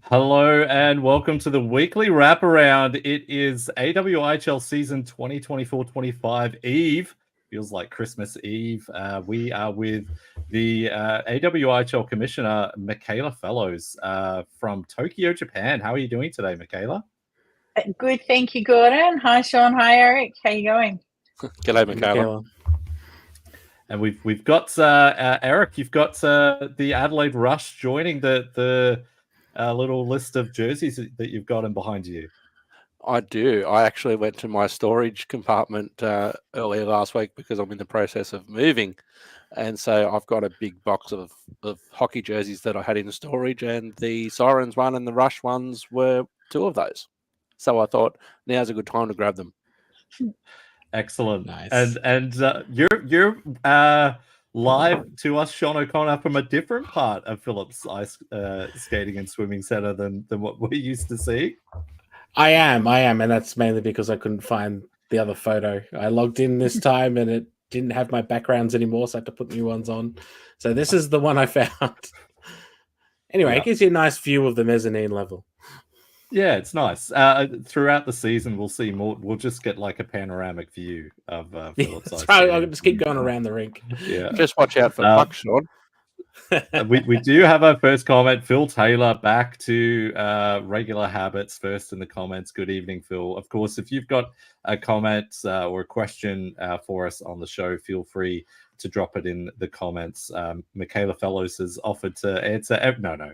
Hello and welcome to the weekly wraparound. It is AWIHL season 2024-25 Eve. Feels like Christmas Eve. We are with the AWIHL Commissioner Michaela Fellowes from Tokyo, Japan. How are you doing today, Michaela? Good, thank you, Gordon. Hi, Sean. Hi, Eric. How you going? G'day, Michaela. And we've got Eric. You've got the Adelaide Rush joining the little list of jerseys that you've got in behind you. I do. I actually went to my storage compartment earlier last week because I'm in the process of moving. And so I've got a big box of hockey jerseys that I had in storage, and the Sirens one and the Rush ones were two of those. So I thought now's a good time to grab them. Excellent. Nice. And you're live to us, Sean O'Connor, from a different part of Phillips Ice Skating and Swimming Centre than what we're used to see. I am, and that's mainly because I couldn't find the other photo. I logged in this time and it didn't have my backgrounds anymore, so I had to put new ones on. So this is the one I found. Anyway, It gives you a nice view of the mezzanine level. Yeah, it's nice. Throughout the season, we'll see more. We'll just get like a panoramic view of Phillips Ice. Right. I'll just keep going around the rink. Yeah, just watch out for pucks, Sean. we do have our first comment. Phil Taylor back to regular habits first in the comments. Good evening, Phil. Of course, if you've got a comment or a question for us on the show, feel free to drop it in the comments. Michaela Fellowes has offered to answer. No.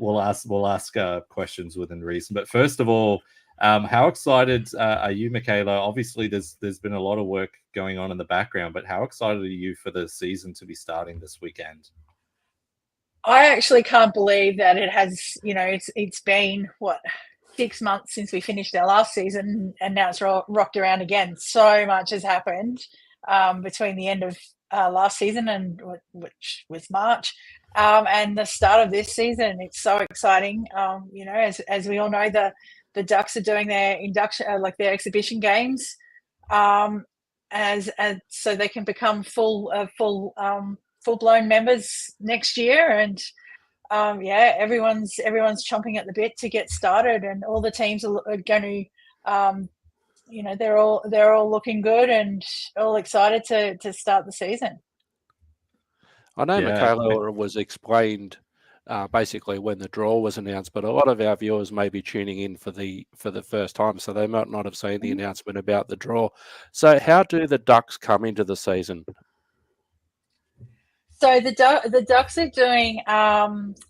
We'll ask questions within reason. But first of all, how excited are you, Michaela? Obviously, there's been a lot of work going on in the background, but how excited are you for the season to be starting this weekend? I actually can't believe that it has. It's been 6 months since we finished our last season, and now it's rocked around again. So much has happened between the end of last season and which was March, and the start of this season. It's so exciting. As we all know, the Ducks are doing their induction, their exhibition games, as so they can become full-blown members next year. And everyone's chomping at the bit to get started, and all the teams are going to, they're all looking good and all excited to start the season. I know Michaela was explained basically when the draw was announced, but a lot of our viewers may be tuning in for the first time, so they might not have seen the announcement about the draw. So how do the Ducks come into the season? So the Ducks are doing.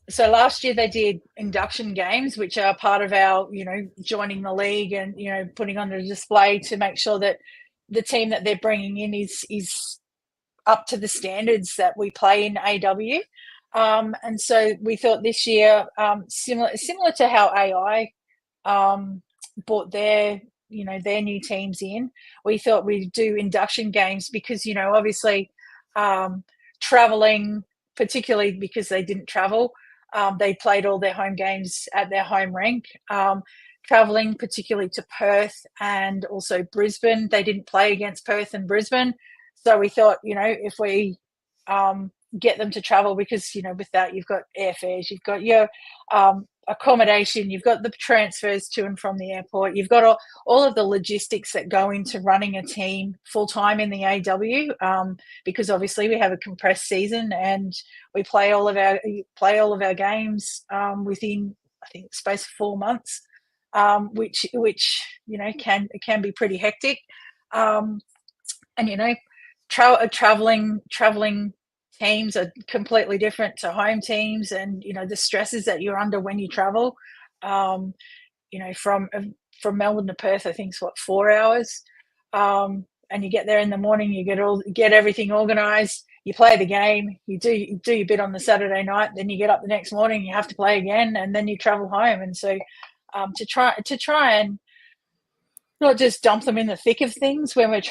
So last year they did induction games, which are part of our, joining the league and putting on the display to make sure that the team that they're bringing in is up to the standards that we play in AW. And so we thought this year, similar to how AI brought their new teams in, we thought we'd do induction games because obviously. Traveling, particularly because they didn't travel, they played all their home games at their home rink. Traveling particularly to Perth and also Brisbane, they didn't play against Perth and Brisbane, so we thought if we get them to travel, because with that you've got airfares, you've got your accommodation, you've got the transfers to and from the airport, you've got all of the logistics that go into running a team full-time in the AW, because obviously we have a compressed season and we play all of our games within, I think, space of 4 months, which can be pretty hectic, and traveling teams are completely different to home teams, and the stresses that you're under when you travel, from Melbourne to Perth, I think it's 4 hours, and you get there in the morning, you get everything organized, you play the game, you do your bit on the Saturday night, then you get up the next morning, you have to play again, and then you travel home. And so to try and not just dump them in the thick of things when we're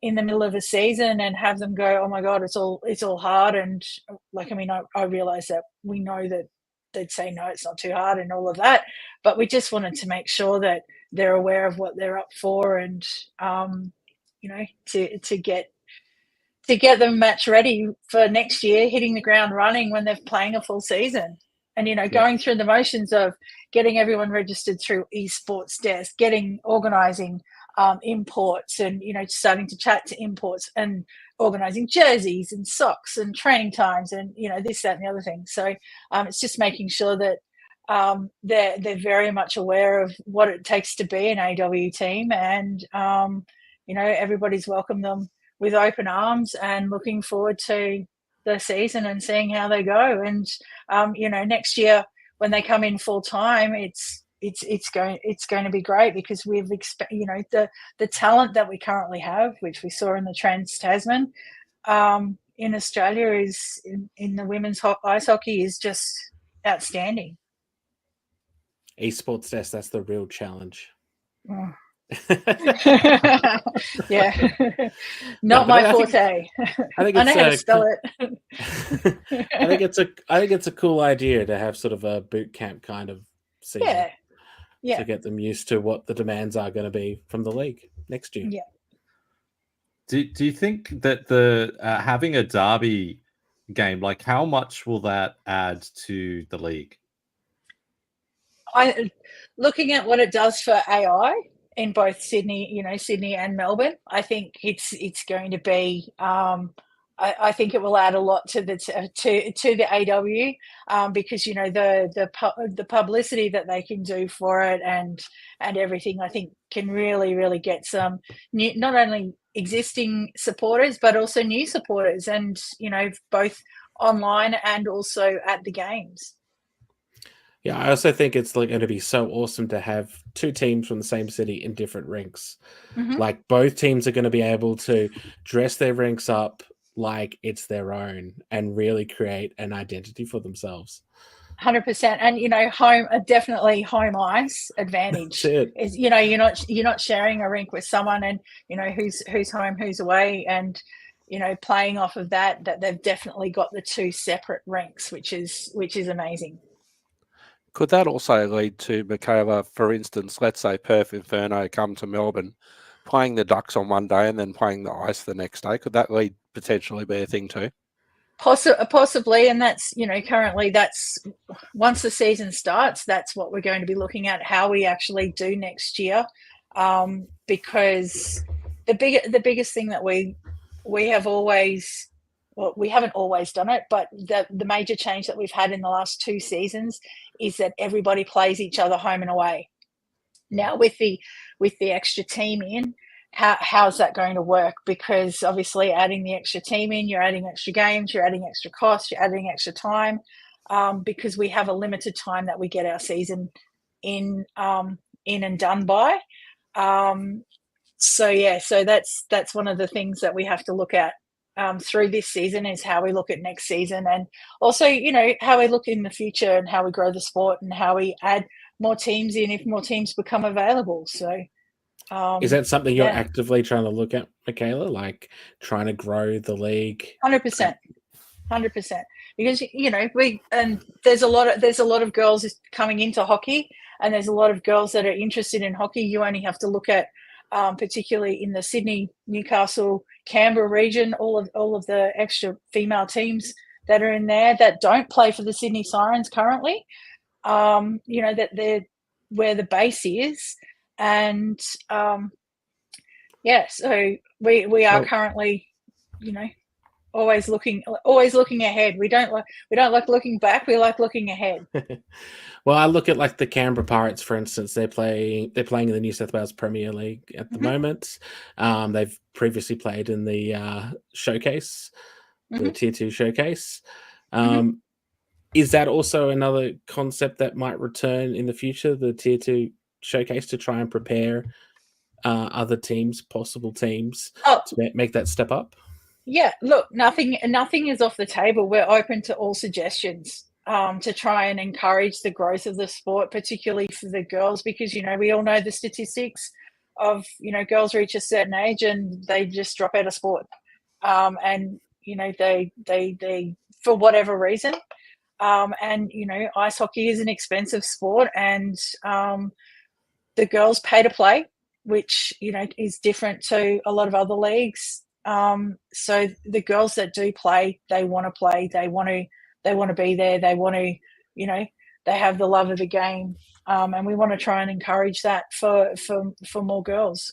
in the middle of a season and have them go, oh my God, it's all hard. And I realize that we know that they'd say, no, it's not too hard and all of that, but we just wanted to make sure that they're aware of what they're up for, and to to get them match ready for next year, hitting the ground running when they're playing a full season. And, going through the motions of getting everyone registered through esports desk, organising imports and, starting to chat to imports and organising jerseys and socks and training times and, this, that and the other thing. So it's just making sure that they're very much aware of what it takes to be an AW team, and everybody's welcomed them with open arms and looking forward to the season and seeing how they go. And next year when they come in full time, it's going to be great, because we've the talent that we currently have, which we saw in the Trans-Tasman in Australia, is in the women's ice hockey is just outstanding. Esports desk, that's the real challenge. Oh. Yeah, not my forte. I think I know how to spell it. I think it's a cool idea to have sort of a boot camp kind of season. Yeah. To get them used to what the demands are going to be from the league next year. Yeah. Do you think that the having a derby game, like, how much will that add to the league? Looking at what it does for AI in both Sydney and Melbourne, I think it's going to be. I think it will add a lot to the AW, because the publicity that they can do for it and everything, I think can really get some new, not only existing supporters but also new supporters, and both online and also at the games. Yeah, I also think it's going to be so awesome to have two teams from the same city in different rinks. Mm-hmm. Like, both teams are going to be able to dress their rinks up like it's their own and really create an identity for themselves. 100%. And definitely home ice advantage is you're not sharing a rink with someone, and who's home, who's away, and playing off of that they've definitely got the two separate rinks, which is amazing. Could that also lead to, Michaela, for instance, let's say Perth Inferno come to Melbourne, playing the Ducks on one day and then playing the Ice the next day? Could that potentially be a thing too? Possibly, and that's currently that's once the season starts, that's what we're going to be looking at, how we actually do next year, because the biggest thing that we have always, well, we haven't always done it, but the major change that we've had in the last 2 seasons is that everybody plays each other home and away. Now with the extra team in, how's that going to work? Because obviously adding the extra team in, you're adding extra games, you're adding extra costs, you're adding extra time, because we have a limited time that we get our season in and done by. So that's one of the things that we have to look at through this season, is how we look at next season, and also how we look in the future and how we grow the sport and how we add more teams in if more teams become available. So is that something you're actively trying to look at, Michaela, like trying to grow the league? 100%, because there's a lot of girls coming into hockey, and there's a lot of girls that are interested in hockey. You only have to look at particularly in the Sydney, Newcastle, Canberra region, all of the extra female teams that are in there that don't play for the Sydney Sirens currently, that they're where the base is. And so we are currently, always looking ahead. We don't like looking back. We like looking ahead. Well, I look at like the Canberra Pirates, for instance. They're playing in the New South Wales Premier League at the moment. They've previously played in the showcase, the Tier 2 showcase. Is that also another concept that might return in the future, the Tier 2 showcase, to try and prepare other teams, possible teams, to make that step up? Yeah, look, nothing is off the table. We're open to all suggestions to try and encourage the growth of the sport, particularly for the girls, because we all know the statistics of girls reach a certain age and they just drop out of sport, and they for whatever reason, and ice hockey is an expensive sport, and the girls pay to play, which is different to a lot of other leagues. So the girls that do play, they want to play. They want to be there. They want to, they have the love of the game, and we want to try and encourage that for more girls.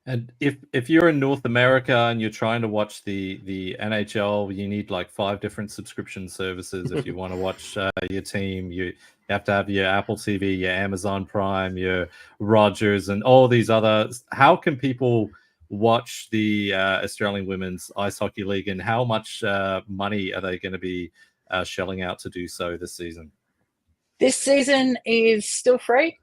And if you're in North America and you're trying to watch the NHL, you need like 5 different subscription services. If you want to watch your team, you have to have your Apple TV, your Amazon Prime, your Rogers, and all these other. How can people watch the Australian Women's Ice Hockey League, and how much money are they going to be shelling out to do so this season? This season is still free.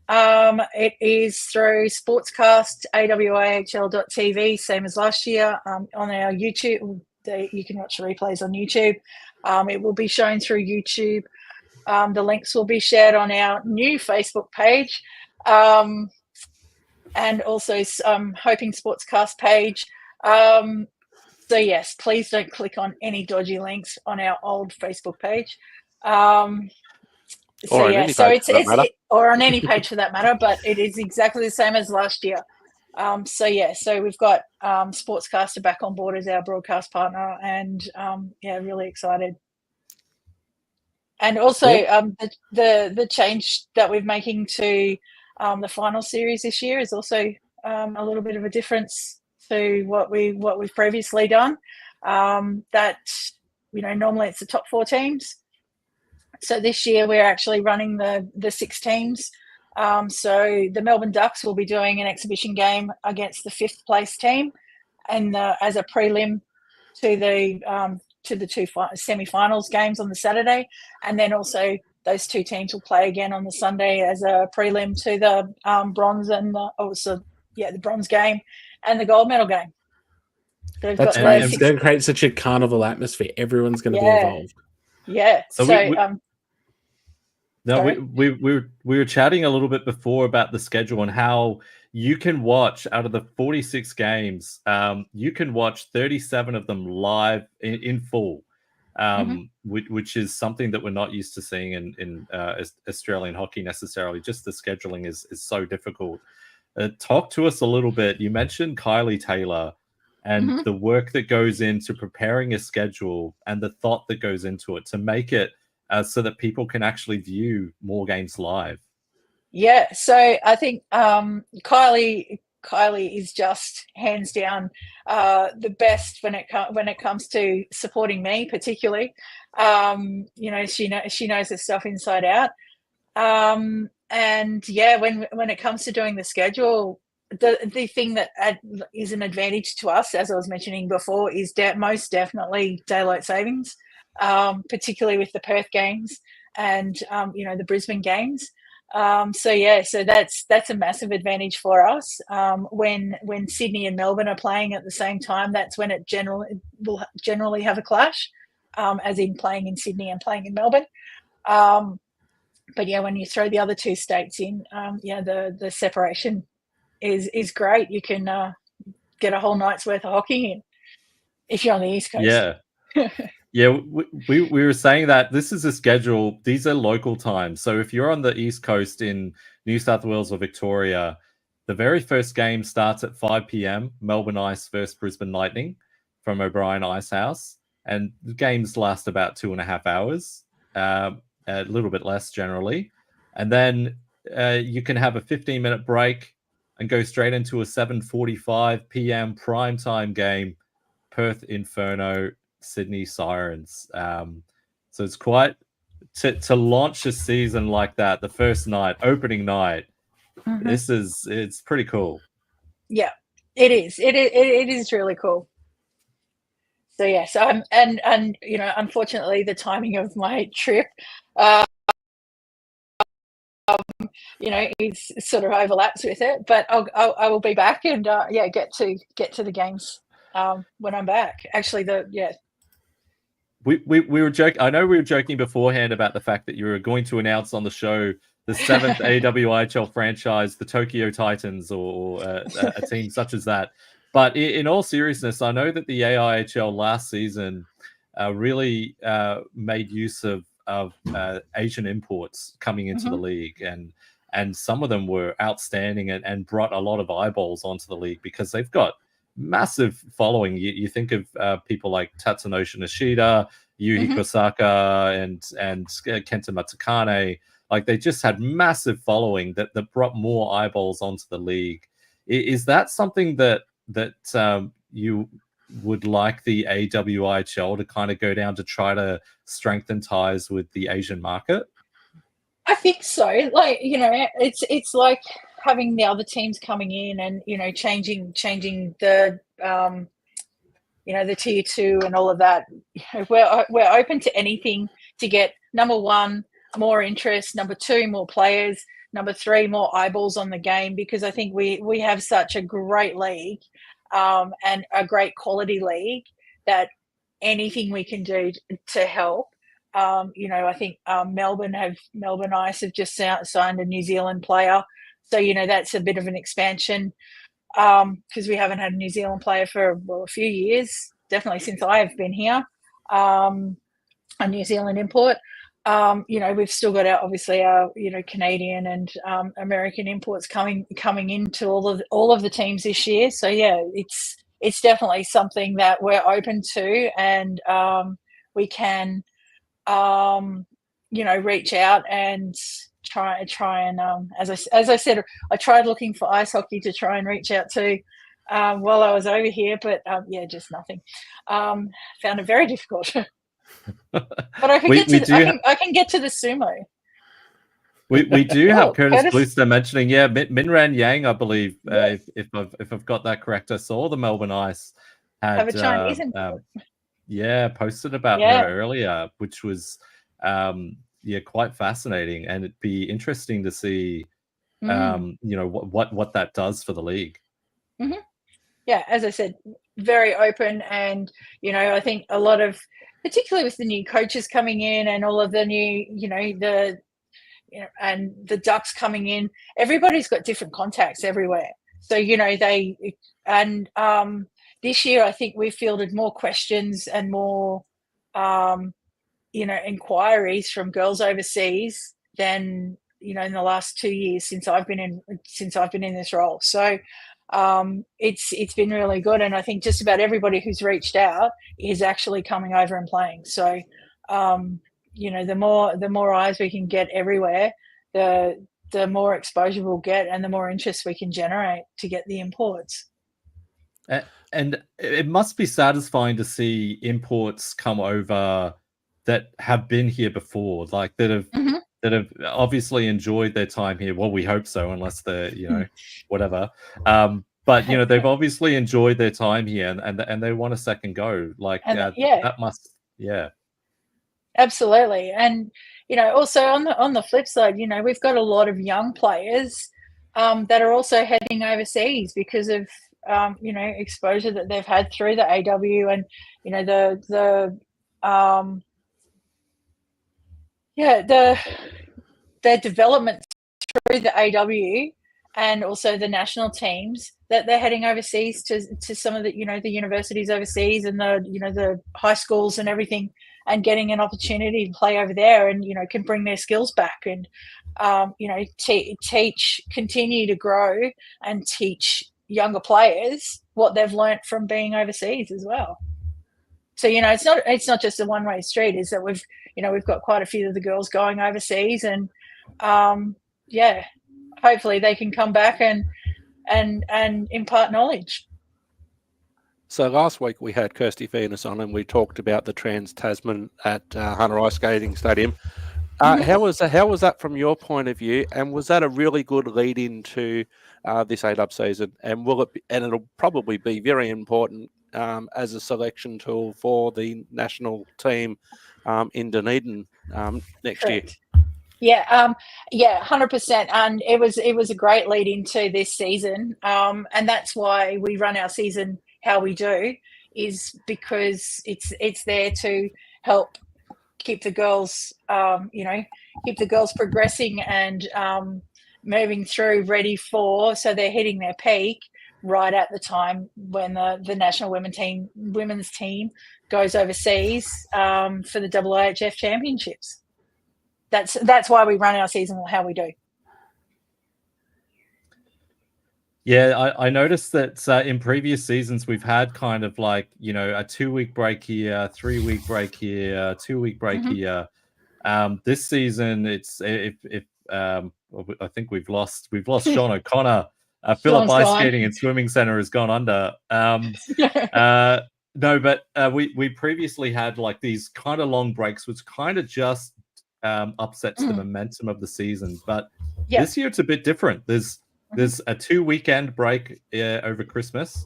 It is through Sportscast, AWIHL.tv, same as last year. On our YouTube, you can watch the replays on YouTube. It will be shown through YouTube. The links will be shared on our new Facebook page, and also Hoping Sportscast page. So yes, please don't click on any dodgy links on our old Facebook page. Or on any page for that matter, but it is exactly the same as last year. So we've got Sportscaster back on board as our broadcast partner, and really excited. And also the change that we're making to the final series this year is also a little bit of a difference to what we've previously done. That normally it's the top 4 teams. So this year we're actually running the 6 teams. So the Melbourne Ducks will be doing an exhibition game against the 5th place team, and as a prelim to the 2 semi-finals games on the Saturday, and then also those 2 teams will play again on the Sunday as a prelim to the bronze and the bronze game and the gold medal game. So that's great. It's going to create such a carnival atmosphere. Everyone's going to be involved. Yeah. We were chatting a little bit before about the schedule and how you can watch out of the 46 games, you can watch 37 of them live in full, which is something that we're not used to seeing in Australian hockey necessarily. Just the scheduling is so difficult. Talk to us a little bit. You mentioned Kylie Taylor and the work that goes into preparing a schedule and the thought that goes into it to make it so that people can actually view more games live. Yeah, so I think Kylie is just hands down the best when it comes to supporting me, particularly. She knows her stuff inside out. And yeah, when it comes to doing the schedule, the thing that is an advantage to us, as I was mentioning before, is most definitely daylight savings, particularly with the Perth games and the Brisbane games. So that's a massive advantage for us. When Sydney and Melbourne are playing at the same time, that's when it will generally have a clash, as in playing in Sydney and playing in Melbourne. But yeah, when you throw the other 2 states in, the separation is great. You can get a whole night's worth of hockey in if you're on the East Coast. Yeah. Yeah, we were saying that this is a schedule. These are local times. So if you're on the East Coast in New South Wales or Victoria, the very first game starts at 5 p.m. Melbourne Ice versus Brisbane Lightning from O'Brien Ice House. And the games last about 2.5 hours, a little bit less generally. And then you can have a 15-minute break and go straight into a 7:45 p.m. primetime game, Perth Inferno, Sydney Sirens. So it's quite to launch a season like that, the first night, opening night. It's pretty cool. Yeah, it is. It is really cool. So yeah, and unfortunately the timing of my trip, it sort of overlaps with it, but I will be back and get to the games when I'm back. Actually, we were joking. I know we were joking beforehand about the fact that you were going to announce on the show the 7th AWIHL franchise, the Tokyo Titans, or a team such as that. But in all seriousness, I know that the AIHL last season really made use of Asian imports coming into the league, and some of them were outstanding and brought a lot of eyeballs onto the league because they've got massive following. You think of people like Tatsunoshi Nishida, Yuhi Kosaka, and Kenta Matsukane. Like, they just had massive following that brought more eyeballs onto the league. Is that something that you would like the AWIHL to kind of go down to try to strengthen ties with the Asian market? I think so. Like, it's like having the other teams coming in and, changing the, the tier 2 and all of that. We're open to anything to get, number one, more interest, number 2, more players, number 3, more eyeballs on the game, because I think we have such a great league and a great quality league that anything we can do to help. I think Melbourne Ice have just signed a New Zealand player, so that's a bit of an expansion because we haven't had a New Zealand player for a few years, definitely since I have been here. A New Zealand import. We've still got our Canadian and American imports coming into all of the teams this year. So yeah, it's definitely something that we're open to, and we can reach out and try and as I said, I tried looking for ice hockey to try and reach out to while I was over here, but just nothing. Found it very difficult. But I can I can get to the sumo. We do have Curtis Bluster mentioning, Minran Yang, I believe, yes. if I've got that correct. I saw the Melbourne Ice had have a Chinese import. Posted about her earlier, which was quite fascinating, and it'd be interesting to see what that does for the league. Mm-hmm. Yeah, as I said, very open, and I think a lot of, particularly with the new coaches coming in and all of the new, and the Ducks coming in, everybody's got different contacts everywhere. So, this year I think we fielded more questions and more, inquiries from girls overseas than, in the last 2 years since I've been in this role. So, it's been really good, and I think just about everybody who's reached out is actually coming over and playing. So the more eyes we can get everywhere, the more exposure we'll get, and the more interest we can generate to get the imports. And it must be satisfying to see imports come over that have been here before, like that have obviously enjoyed their time here. Well, we hope so, unless they're, whatever. But, they've obviously enjoyed their time here, and they want a second go. Like, that must, Absolutely. And, also on the flip side, we've got a lot of young players that are also heading overseas because of, exposure that they've had through the AW, and, their development through the AW and also the national teams, that they're heading overseas to some of the, the universities overseas and the high schools and everything, and getting an opportunity to play over there, and, can bring their skills back and, continue to grow and teach younger players what they've learnt from being overseas as well. So, it's not just a one-way street, is that we've got quite a few of the girls going overseas, and hopefully they can come back and impart knowledge. So last week we had Kirsty Venus on, and we talked about the Trans-Tasman at Hunter Ice Skating Stadium. How was that from your point of view, and was that a really good lead into this A-Dub season? And it'll probably be very important as a selection tool for the national team in Dunedin next year. Yeah, 100%. And it was a great lead into this season, and that's why we run our season how we do, is because it's there to help keep the girls, progressing and moving through, ready for, so they're hitting their peak right at the time when the national women's team goes overseas for the AAIHF championships. That's why we run our season how we do. Yeah, I noticed that in previous seasons we've had kind of like, you know, a 2-week break here, 3-week break here, 2-week break here. This season it's if I think we've lost Sean O'Connor. Phillip Sean's Ice gone. Skating and Swimming Center has gone under. No, but we previously had like these kind of long breaks, which kind of just upsets the momentum of the season. But this year it's a bit different. There's a 2-weekend break over Christmas.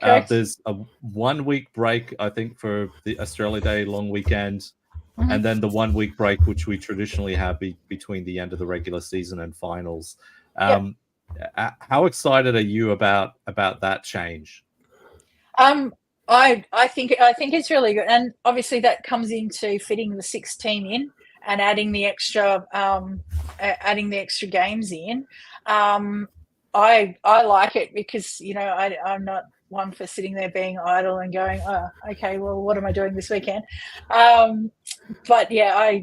There's a 1-week break, I think, for the Australia Day long weekend, and then the 1-week break, which we traditionally have between the end of the regular season and finals. How excited are you about that change? I think it's really good, and obviously that comes into fitting the 6 team in and adding the extra games in. I like it because, you know, I'm not one for sitting there being idle and going, oh, okay, well, what am I doing this weekend? But yeah,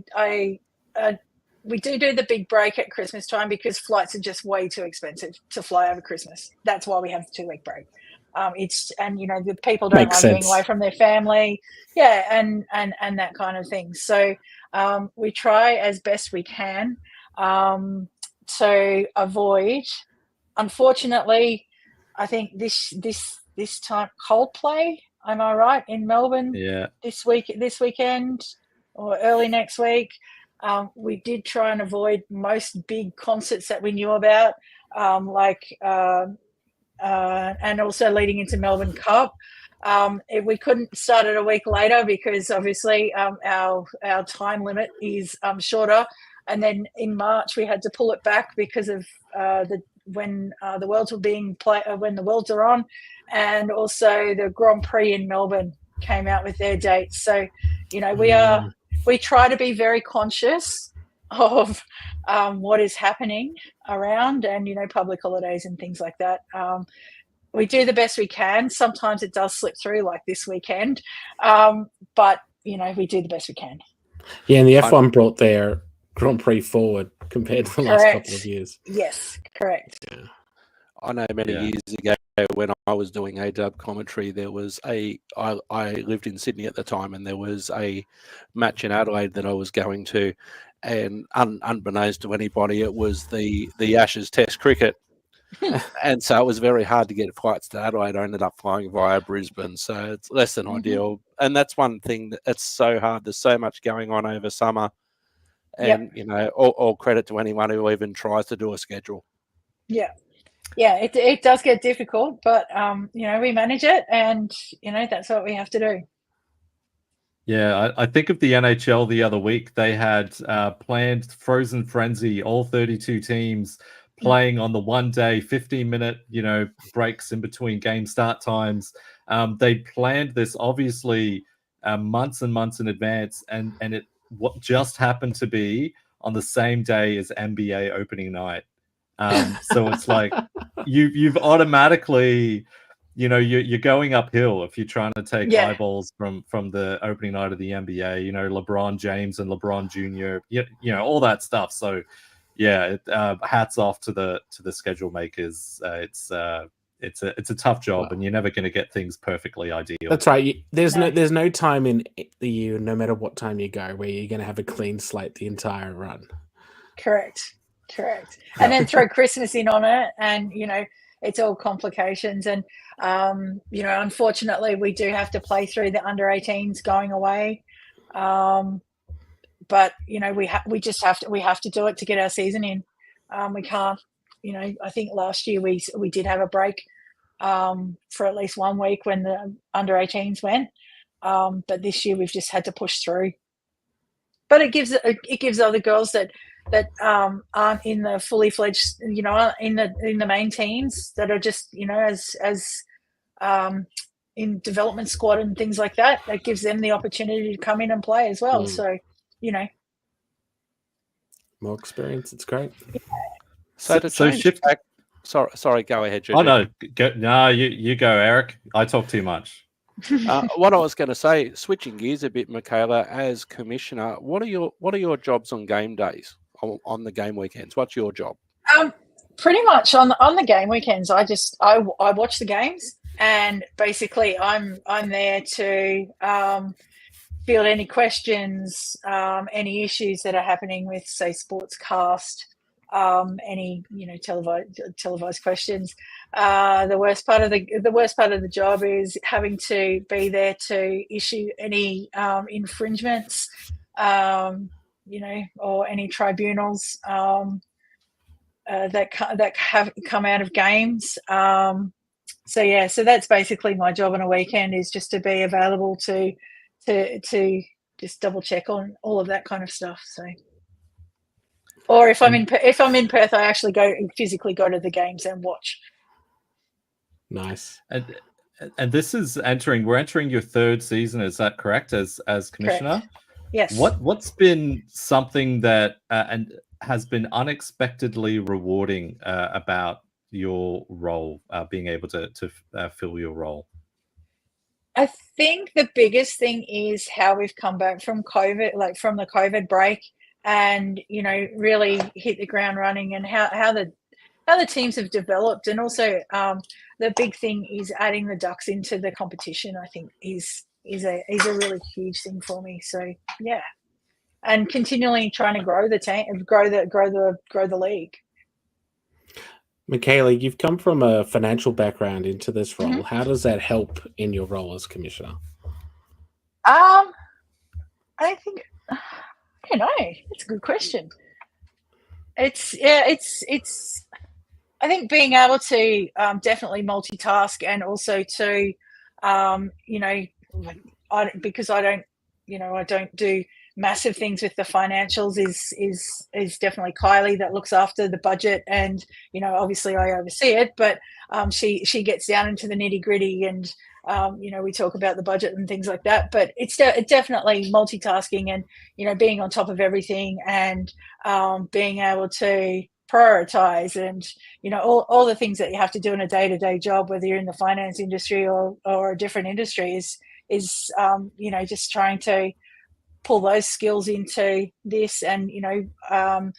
we do the big break at Christmas time because flights are just way too expensive to fly over Christmas. That's why we have the 2-week break. And you know, the people don't like being away from their family, and that kind of thing. So we try as best we can to avoid. Unfortunately, I think this time Coldplay. Am I right, in Melbourne? Yeah. This weekend, or early next week. We did try and avoid most big concerts that we knew about, and also leading into Melbourne Cup. We couldn't start it a week later because obviously our time limit is shorter, and then in March we had to pull it back because of when the Worlds were being played, when the Worlds are on, and also the Grand Prix in Melbourne came out with their dates. So, you know, we try to be very conscious of what is happening around, and, you know, public holidays and things like that. We do the best we can. Sometimes it does slip through, like this weekend, but, you know, we do the best we can. Yeah, and the F1 brought their Grand Prix forward compared to the last couple of years. Yes, correct. Yeah. I know many years ago when I was doing AWIHL commentary, there was I lived in Sydney at the time, and there was a match in Adelaide that I was going to, and unbeknownst to anybody, it was the Ashes Test cricket. And so it was very hard to get flights to Adelaide. I ended up flying via Brisbane, so it's less than ideal. And that's one thing that it's so hard. There's so much going on over summer, and you know, all credit to anyone who even tries to do a schedule. Yeah, it does get difficult, but you know, we manage it, and you know, that's what we have to do. Yeah, I think of the NHL the other week. They had planned Frozen Frenzy, all 32 teams playing on the 1-day, 15-minute, you know, breaks in between game start times. They planned this obviously months and months in advance, and it what just happened to be on the same day as NBA opening night. So it's like you've automatically, you know, you're going uphill if you're trying to take eyeballs from the opening night of the NBA. You know, LeBron James and LeBron Jr. You know, all that stuff. So yeah, hats off to the schedule makers. It's a tough job, and you're never going to get things perfectly ideal. That's right. There's no time in the year, no matter what time you go, where you're going to have a clean slate the entire run. Correct. And then throw Christmas in on it, and you know, it's all complications. And you know, unfortunately, we do have to play through the under-18s going away. But you know, we have to do it to get our season in. We can't. You know, I think last year we did have a break for at least 1 week when the under-18s went. But this year we've just had to push through. But it gives other girls that aren't in the fully fledged, you know, in the main teams, that are just, you know, as in development squad and things like that, that gives them the opportunity to come in and play as well. So, you know, more experience. It's great. So shift back. Sorry, go ahead, Judy. Oh no, you go, Eric. I talk too much. What I was going to say, switching gears a bit, Michaela, as commissioner, what are your jobs on game days, on the game weekends? What's your job? Pretty much on the game weekends, I watch the games, and basically I'm there to field any questions, any issues that are happening with, say, Sportscast, any televised questions. The worst part of the job is having to be there to issue any infringements, or any tribunals that have come out of games. So that's basically my job on a weekend, is just to be available to just double check on all of that kind of stuff. So, or if I'm in Perth, I actually physically go to the games and watch. Nice. And this is we're entering your third season, is that correct, as commissioner? Correct. Yes. What's been something that and has been unexpectedly rewarding about your role, being able to fill your role? I think the biggest thing is how we've come back from COVID, like from the COVID break, and really hit the ground running, and how the teams have developed, and also the big thing is adding the Ducks into the competition. I think is a really huge thing for me. So yeah, and continually trying to grow the team, grow the league. Michaela, you've come from a financial background into this role. Mm-hmm. How does that help in your role as commissioner? I think, I don't know. It's a good question. It's I think being able to definitely multitask, and also to because I don't do massive things with the financials, is definitely Kylie that looks after the budget, and obviously I oversee it, but she gets down into the nitty gritty, and we talk about the budget and things like that. But it's definitely multitasking, and being on top of everything, and being able to prioritize, and all the things that you have to do in a day-to-day job, whether you're in the finance industry or a different industry, is just trying to pull those skills into this. And on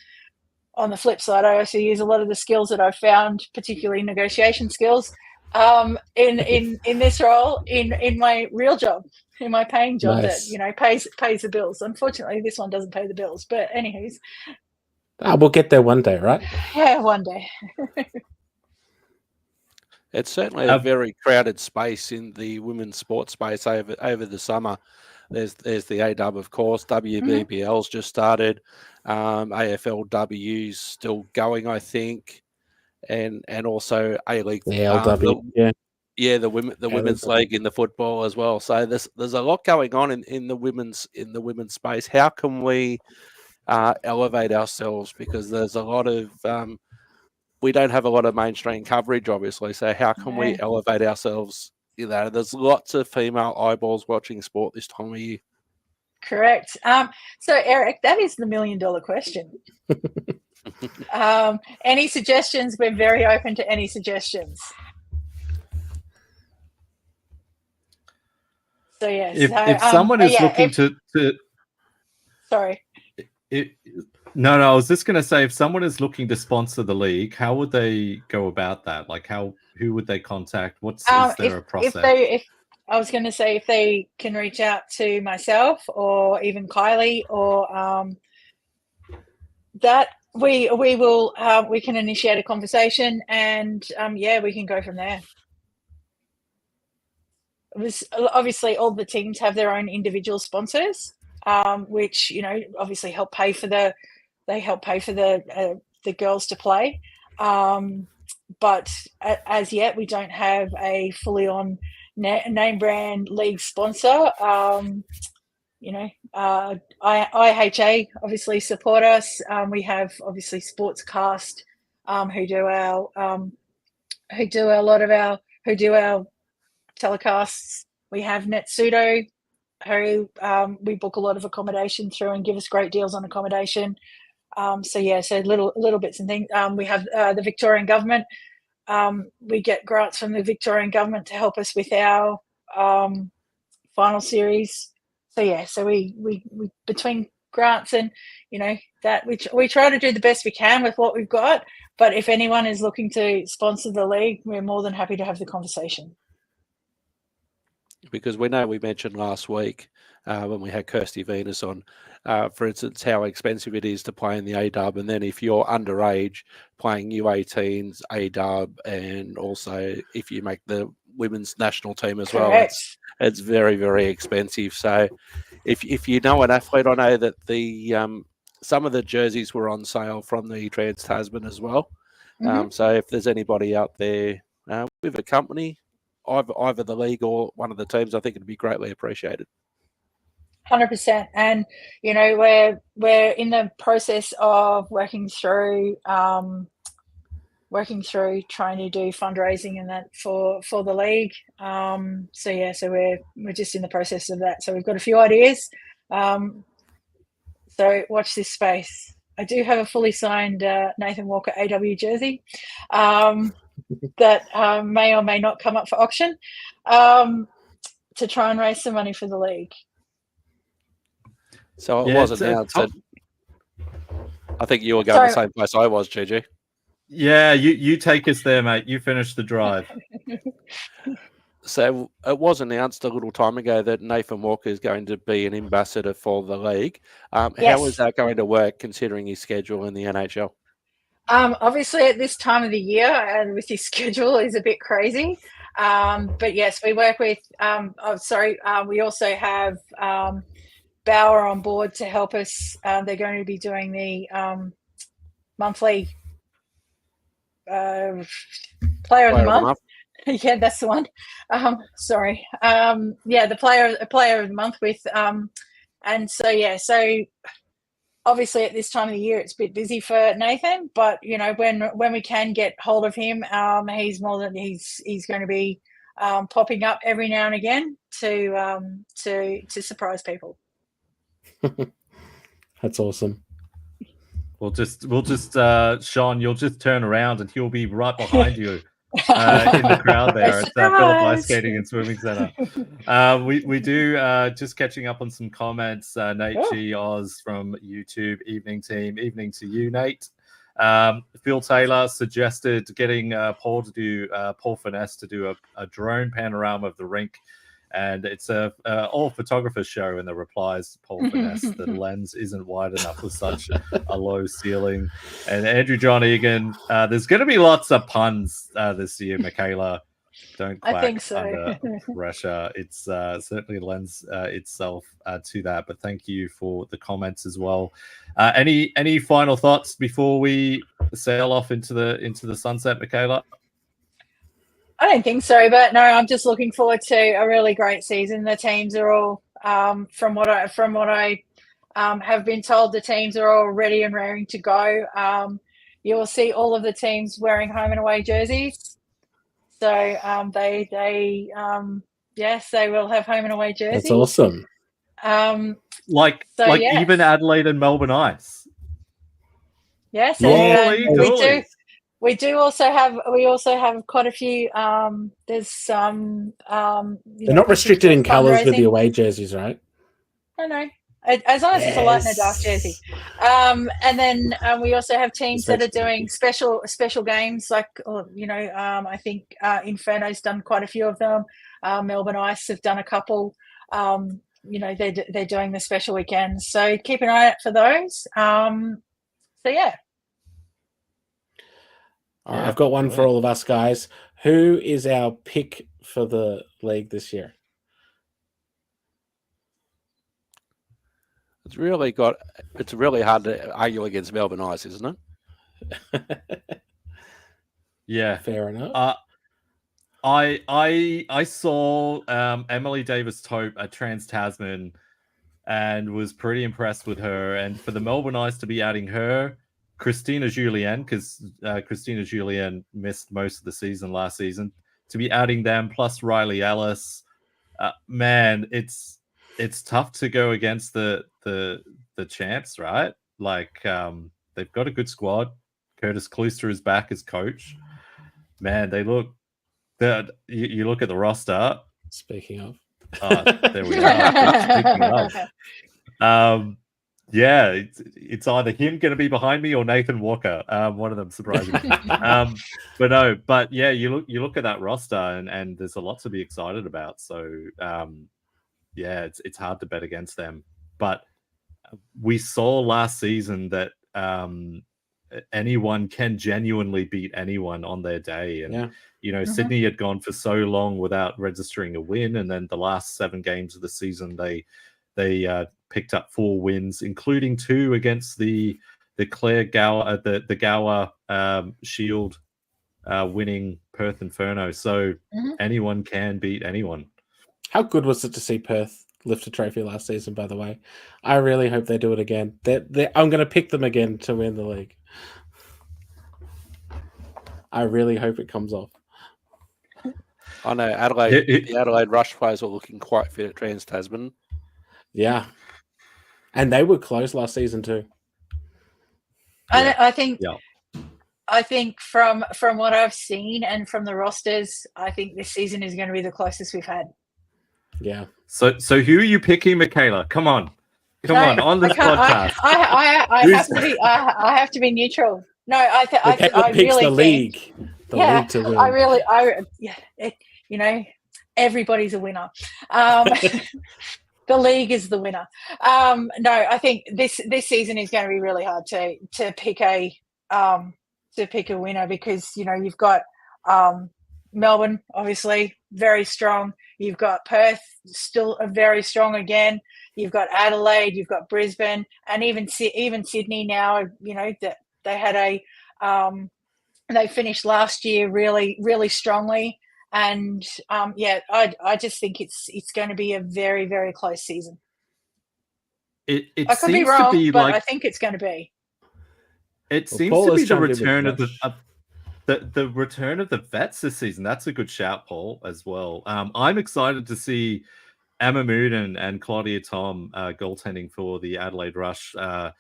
the flip side, I also use a lot of the skills that I've found, particularly negotiation skills, in this role, in my real job, in my paying job. Nice. That pays the bills. Unfortunately, this one doesn't pay the bills, but anyways, we'll get there one day, right? Yeah, one day. It's certainly a very crowded space in the women's sports space over the summer. There's the AW, of course. WBBL's just started. AFLW's still going, I think, and also A-League. The LW, the women's league in the football as well. So there's a lot going on in the women's space. How can we elevate ourselves? Because there's a lot of we don't have a lot of mainstream coverage, obviously. So how can we elevate ourselves? There's lots of female eyeballs watching sport this time of year. Correct. So Eric, that is the $1 million question. Any suggestions? We're very open to any suggestions. So yes. If someone is looking to sorry. No, I was just going to say, if someone is looking to sponsor the league, how would they go about that? Like, who would they contact? Is there a process? I was going to say, if they can reach out to myself or even Kylie, or that we will we can initiate a conversation, and we can go from there. Obviously all the teams have their own individual sponsors, which obviously help pay for the girls to play, but as yet we don't have a fully on name brand league sponsor. IHA obviously support us. We have obviously Sportscast, who do our telecasts. We have Netsudo, who we book a lot of accommodation through and give us great deals on accommodation. So little bits and things. We have the Victorian government. We get grants from the Victorian government to help us with our final series. So we between grants and that, we try to do the best we can with what we've got, But if anyone is looking to sponsor the league, we're more than happy to have the conversation. Because we know we mentioned last week when we had Kirsty Venus on, for instance, how expensive it is to play in the A-Dub. And then if you're underage playing U18s, A-Dub, and also if you make the women's national team as well, it's very, very expensive. So if you know an athlete, I know that the some of the jerseys were on sale from the Trans-Tasman as well. So if there's anybody out there with a company, either the league or one of the teams, I think it'd be greatly appreciated. 100%. And you know, we're in the process of working through trying to do fundraising and that for the league. So yeah, so we're just in the process of that. So we've got a few ideas. So watch this space. I do have a fully signed Nathan Walker AW jersey that may or may not come up for auction to try and raise some money for the league. So it was announced. I think you were going the same place I was, Gigi. Yeah, you take us there, mate. You finish the drive. So it was announced a little time ago that Nathan Walker is going to be an ambassador for the league. How is that going to work considering his schedule in the NHL? Obviously, at this time of the year and with his schedule is a bit crazy. But yes, we work with. We also have Bauer on board to help us. They're going to be doing the monthly player of the month. Yeah, that's the one. The player of the month with and so yeah, so obviously at this time of the year it's a bit busy for Nathan, but you know, when we can get hold of him, he's going to be popping up every now and again to surprise people. That's awesome. We'll just Sean, you'll just turn around and he'll be right behind you in the crowd there at Phillip Ice Skating and Swimming Centre. We do just catching up on some comments. Nate G. Oz from YouTube, evening team, evening to you, Nate. Phil Taylor suggested getting Paul Finesse to do a drone panorama of the rink. And it's a all photographer show in the replies, Paul Finesse. The lens isn't wide enough with such a low ceiling. And Andrew John Egan, there's going to be lots of puns this year, Michaela. Don't quack under pressure. It's certainly lends itself to that. But thank you for the comments as well. Any final thoughts before we sail off into the sunset, Michaela? I don't think so, but no, I'm just looking forward to a really great season. The teams are all, from what I have been told, the teams are all ready and raring to go. You will see all of the teams wearing home and away jerseys. So they will have home and away jerseys. That's awesome. Even Adelaide and Melbourne Ice. Yes, We do also have quite a few. There's some. They're not restricted in colours with the away jerseys, right? No. As long as it's a light and a dark jersey. And then we also have teams that are doing special games, like I think Inferno's done quite a few of them. Melbourne Ice have done a couple. They're doing the special weekends, so keep an eye out for those. So yeah. I've got one for all of us guys. Who is our pick for the league this year? It's really hard to argue against Melbourne Ice, isn't it? Yeah, fair enough. I saw Emily Davis-Tope at Trans-Tasman and was pretty impressed with her. And for the Melbourne Ice to be adding her, Christina Julien, because Christina Julien missed most of the season last season, to be adding them plus Riley Ellis, man, it's tough to go against the champs, right? Like they've got a good squad. Curtis Klooster is back as coach. Man, you look at the roster. Speaking of, there we are. Speaking of. Yeah, it's either him going to be behind me or Nathan Walker. One of them, surprisingly. But yeah, you look at that roster, and there's a lot to be excited about. So yeah, it's hard to bet against them. But we saw last season that anyone can genuinely beat anyone on their day, and Sydney had gone for so long without registering a win, and then the last 7 games of the season they picked up 4 wins, including 2 against the Clare Gower, the Gower Shield winning Perth Inferno. So anyone can beat anyone. How good was it to see Perth lift a trophy last season, by the way? I really hope they do it again. I'm going to pick them again to win the league. I really hope it comes off. I know Adelaide. The Adelaide Rush players were looking quite fit at Trans Tasman. Yeah, and they were close last season too. I think from what I've seen and from the rosters, I think this season is going to be the closest we've had. Yeah. So who are you picking, Michaela? Come on this podcast. I have to be neutral. No, I picks really the league. League to win. Everybody's a winner. The league is the winner. No, I think this season is going to be really hard to pick a winner, because you've got Melbourne, obviously very strong. You've got Perth, still very strong again. You've got Adelaide, you've got Brisbane, and even Sydney now. That they had they finished last year really, really strongly. And I just think it's going to be a very, very close season. It I could be wrong, but I think it's going to be. It seems to be the return of the return of the vets this season. That's a good shout, Paul, as well. I'm excited to see Emma Mooden and Claudia Tom goaltending for the Adelaide Rush.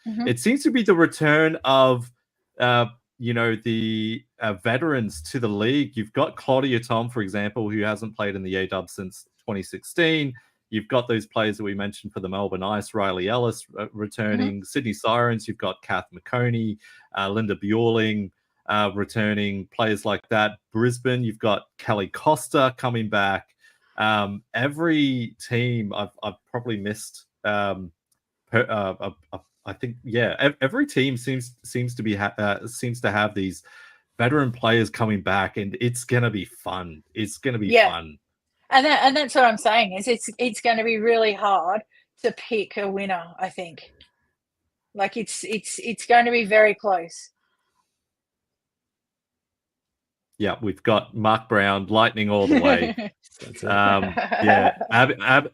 It seems to be the return of the veterans to the league. You've got Claudia Tom, for example, who hasn't played in the A-Dub since 2016. You've got those players that we mentioned for the Melbourne Ice, Riley Ellis returning. Sydney Sirens, you've got Kath McConey, Linda Bjorling returning, players like that. Brisbane, you've got Kelly Costa coming back. Every team I've probably missed. I think every team seems to have these veteran players coming back, and it's gonna be fun. It's gonna be fun. And that's what I'm saying is it's going to be really hard to pick a winner. I think, like it's going to be very close. Yeah, we've got Mark Brown, lightning all the way.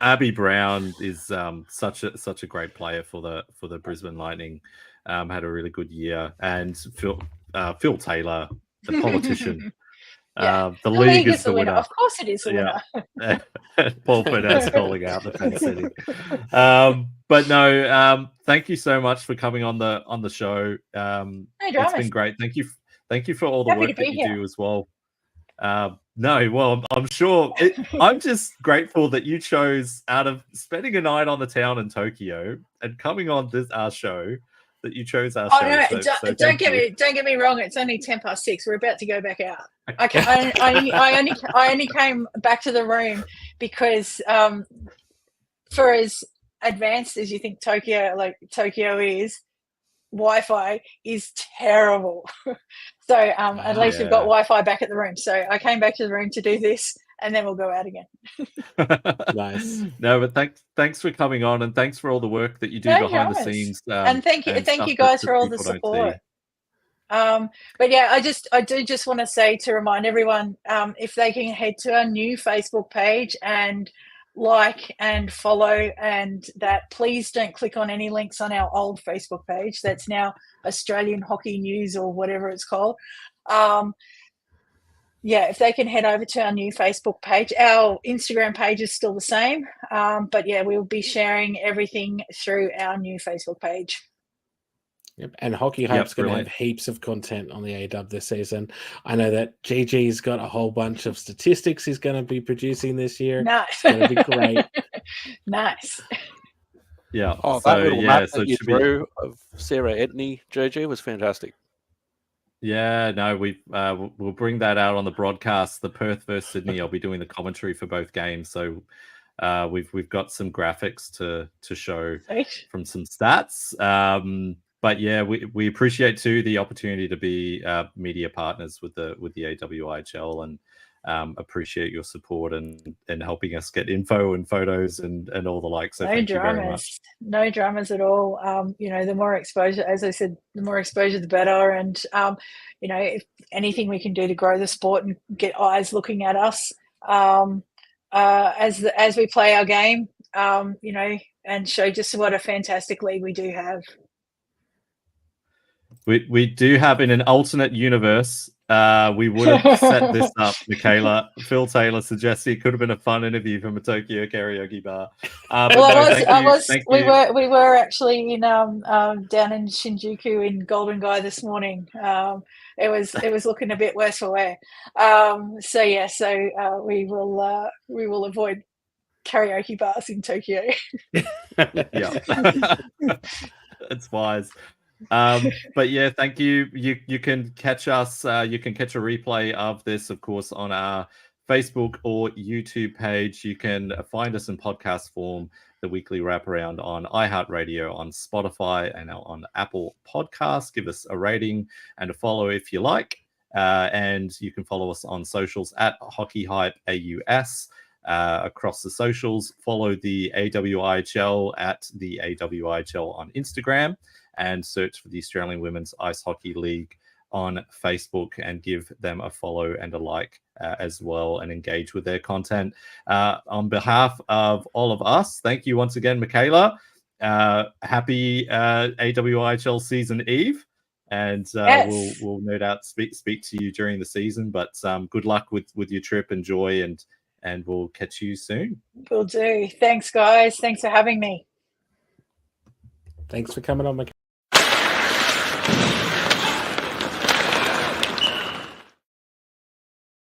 Abby Brown is such a great player for the Brisbane Lightning. Had a really good year, and Phil Taylor, the politician. The league is the winner. Of course, it is the winner. Paul Fernandez calling out the Penn City. But no, thank you so much for coming on the show. It's been great. Thank you for all the work that you do as well. I'm sure. I'm just grateful that you chose, out of spending a night on the town in Tokyo and coming on our show, that you chose our show. No, don't get me wrong. It's only 6:10. We're about to go back out. I only came back to the room because for as advanced as you think Tokyo is, Wi-Fi is terrible. So at least we've got Wi-Fi back at the room. So I came back to the room to do this, and then we'll go out again. Nice. No, but thanks for coming on, and thanks for all the work that you do behind the scenes. And thank you guys for all the support. But yeah, I do just want to say, to remind everyone, if they can head to our new Facebook page and like and follow, and that please don't click on any links on our old Facebook page. That's now Australian Hockey News or whatever it's called. If they can head over to our new Facebook page. Our Instagram page is still the same, but we'll be sharing everything through our new Facebook page. Yep. And Hockey Hype's going to have heaps of content on the A-Dub this season. I know that GG's got a whole bunch of statistics he's going to be producing this year. Nice. It's going to be great. Nice. Yeah. Oh, so, that little yeah, map so that it you should be. drew of Sarah Etney, JG, was fantastic. Yeah, no, we'll bring that out on the broadcast. The Perth versus Sydney. I'll be doing the commentary for both games, so we've got some graphics to show Sweet. from some stats. But yeah, we appreciate too the opportunity to be media partners with the AWIHL, and appreciate your support and helping us get info and photos and all the like. So thank you very much. No dramas at all. You know, the more exposure, as I said, the more exposure, the better. And you know, if anything we can do to grow the sport and get eyes looking at us as we play our game, you know, and show just what a fantastic league we do have. We do have, in an alternate universe, we would have set this up, Michaela. Phil Taylor suggested it could have been a fun interview from a Tokyo karaoke bar. Well, we were actually in down in Shinjuku in Golden Guy this morning. It was looking a bit worse for wear. So we will avoid karaoke bars in Tokyo. Yeah, that's wise. But yeah, thank you. You can catch us. You can catch a replay of this, of course, on our Facebook or YouTube page. You can find us in podcast form, the weekly wraparound, on iHeartRadio, on Spotify, and on Apple Podcasts. Give us a rating and a follow if you like. And you can follow us on socials at Hockey Hype AUS. Across the socials, follow the AWIHL at the AWIHL on Instagram, and search for the Australian Women's Ice Hockey League on Facebook and give them a follow and a like as well, and engage with their content. On behalf of all of us, thank you once again, Michaela. Happy AWIHL season eve, and Yes. we'll no doubt speak to you during the season. But good luck with your trip, enjoy, and we'll catch you soon. Will do. Thanks, guys. Thanks for having me. Thanks for coming on, Michaela.